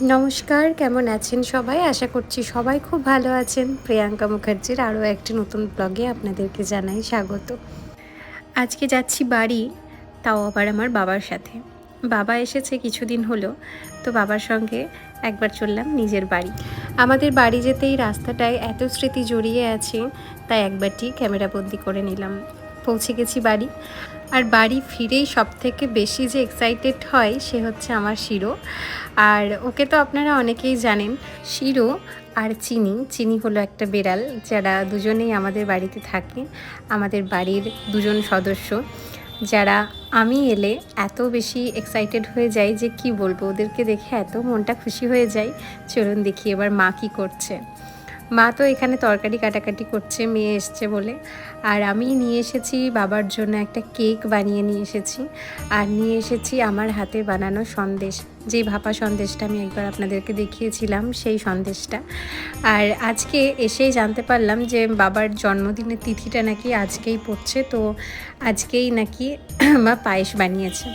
নমস্কার, কেমন আছেন সবাই? আশা করছি সবাই খুব ভালো আছেন। প্রিয়াঙ্কা মুখার্জির আরও একটি নতুন ব্লগে আপনাদেরকে জানাই স্বাগত। আজকে যাচ্ছি বাড়ি, তাও আবার আমার বাবার সাথে। বাবা এসেছে কিছুদিন হলো, তো বাবার সঙ্গে একবার চললাম নিজের বাড়ি। আমাদের বাড়ি যেতেই রাস্তাটায় এত স্মৃতি জড়িয়ে আছে, তাই একবারটি ক্যামেরাবন্দি করে নিলাম। পৌঁছে গেছি বাড়ি। আর বাড়ি ফিরেই সবথেকে বেশি যে এক্সাইটেড হয় সে হচ্ছে আমার শিরো। আর ওকে তো আপনারা অনেকেই জানেন। শিরো আর চিনি হলো একটা বেড়াল, যারা দুজনেই আমাদের বাড়িতে থাকে। আমাদের বাড়ির দুজন সদস্য, যারা আমি এলে এত বেশি এক্সাইটেড হয়ে যায় যে কি বলবো, ওদেরকে দেখে এত মনটা খুশি হয়ে যায়। চলুন দেখি এবার মা কী করছে। মা তো এখানে তরকারি কাটাকাটি করছে, মেয়ে এসছে বলে। আর আমি নিয়ে এসেছি বাবার জন্য একটা কেক বানিয়ে নিয়ে এসেছি। আর নিয়ে এসেছি আমার হাতে বানানো সন্দেশ, যেই ভাপা সন্দেশটা আমি একবার আপনাদেরকে দেখিয়েছিলাম, সেই সন্দেশটা। আর আজকে এসেই জানতে পারলাম যে বাবার জন্মদিনের তিথিটা নাকি আজকেই পড়ছে, তো আজকেই নাকি মা পায়েস বানিয়েছে।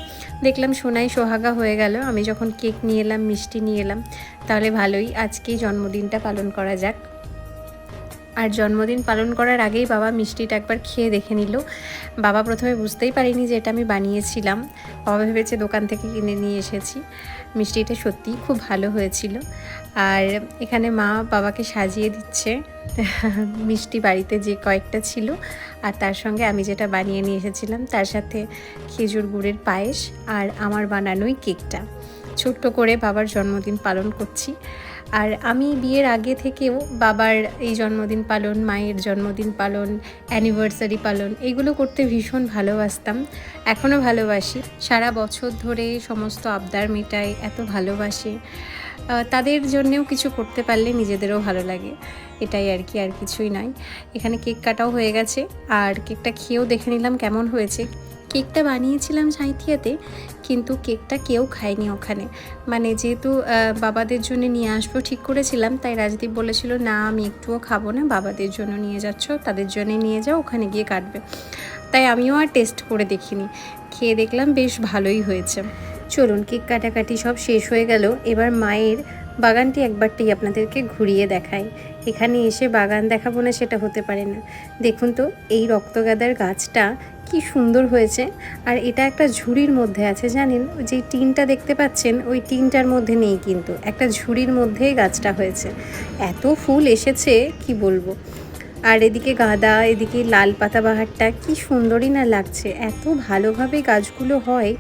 দেখলাম সোনাই সোহাগা হয়ে গেল। আমি যখন কেক নিয়ে এলাম, মিষ্টি নিয়ে এলাম, তাহলে ভালোই, আজকেই জন্মদিনটা পালন করা যাক। আর জন্মদিন পালন করার আগেই বাবা মিষ্টিটা একবার খেয়ে দেখে নিল। বাবা প্রথমে বুঝতেই পারিনি যে এটা আমি বানিয়েছিলাম। বাবা ভেবেছে দোকান থেকে কিনে নিয়ে এসেছি। মিষ্টিটা সত্যিই খুব ভালো হয়েছিল। আর এখানে মা বাবাকে সাজিয়ে দিচ্ছে মিষ্টি বাড়িতে যে কয়েকটা ছিল, আর তার সঙ্গে আমি যেটা বানিয়ে নিয়ে এসেছিলাম, তার সাথে খেজুর গুড়ের পায়েস আর আমার বানানোই কেকটা। ছোট্ট করে বাবার জন্মদিন পালন করছি। আর আমি বিয়ের আগে থেকেও বাবার এই জন্মদিন পালন, মায়ের জন্মদিন পালন, অ্যানিভার্সারি পালন, এগুলো করতে ভীষণ ভালোবাসতাম। এখনও ভালোবাসি। সারা বছর ধরে সমস্ত আবদার মেটাই, এত ভালোবাসে। তাদের জন্যেও কিছু করতে পারলে নিজেদেরও ভালো লাগে, এটাই আর কি, আর কিছুই নয়। এখানে কেক কাটাও হয়ে গেছে, আর কেকটা খেয়েও দেখে নিলাম কেমন হয়েছে। কেকটা বানিয়েছিলাম সাঁইথিয়াতে, কিন্তু কেকটা কেউ খায়নি ওখানে। মানে যেহেতু বাবাদের জন্য নিয়ে আসবো ঠিক করেছিলাম, তাই রাজদীপ বলেছিল, না আমি একটুও খাবো না, বাবাদের জন্য নিয়ে যাচ্ছ, তাদের জন্যে নিয়ে যাও, ওখানে গিয়ে কাটবে। তাই আমিও আর টেস্ট করে দেখিনি। খেয়ে দেখলাম বেশ ভালোই হয়েছে। চলুন, কেক কাটাকাটি সব শেষ হয়ে গেল। এবার মায়ের বাগানটি একবারটি আপনাদেরকে ঘুরিয়ে দেখাই। এখানে এসে বাগান দেখাবো না সেটা হতে পারে না। দেখুন তো, এই রক্তগাঁদার গাছটা কি সুন্দর হয়েছে। আর এটা একটা ঝুড়ির মধ্যে আছে, জানেন? যে টিনটা দেখতে পাচ্ছেন, ওই টিনটার মধ্যে নেই, কিন্তু একটা ঝুড়ির মধ্যেই গাছটা হয়েছে। এত ফুল এসেছে কি বলবো। আর এদিকে গাঁদা, এদিকে লাল পাতাবাহারটা কি সুন্দরই না লাগছে। এত ভালোভাবে গাছগুলো হয়।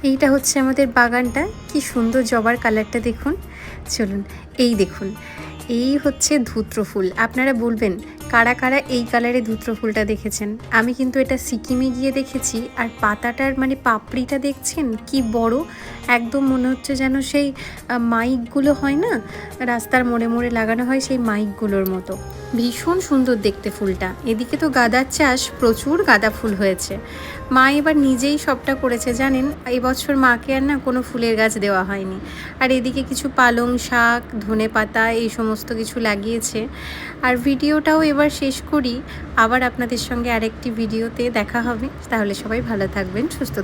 এইটা হচ্ছে আমাদের বাগানটা, কি সুন্দর জবার কালারটা দেখুন। চলুন, এই দেখুন, এই হচ্ছে ধূত্র ফুল। আপনারা বলবেন কারা কারা এই কালারে ধূত্র ফুলটা দেখেছেন। আমি কিন্তু এটা সিকিমে গিয়ে দেখেছি। আর পাতাটার মানে পাপড়িটা দেখছেন কি বড়, একদম মনে হচ্ছে যেন সেই মাইকগুলো হয় না, রাস্তার মোড়ে মোড়ে লাগানো হয়, সেই মাইকগুলোর মতো। ভীষণ সুন্দর দেখতে ফুলটা। এদিকে তো গাঁদার চাষ, প্রচুর গাঁদা ফুল হয়েছে। মা এবার নিজেই সবটা করেছে, জানেন? এবছর মাকে আর না কোনো ফুলের গাছ দেওয়া হয়নি। আর এদিকে কিছু পালং শাক, ধনে পাতা, এই সমস্ত কিছু লাগিয়েছে। আর ভিডিওটাও এবার শেষ করি। আবার আপনাদের সঙ্গে আরেকটি ভিডিওতে দেখা হবে। তাহলে সবাই ভালো থাকবেন, সুস্থ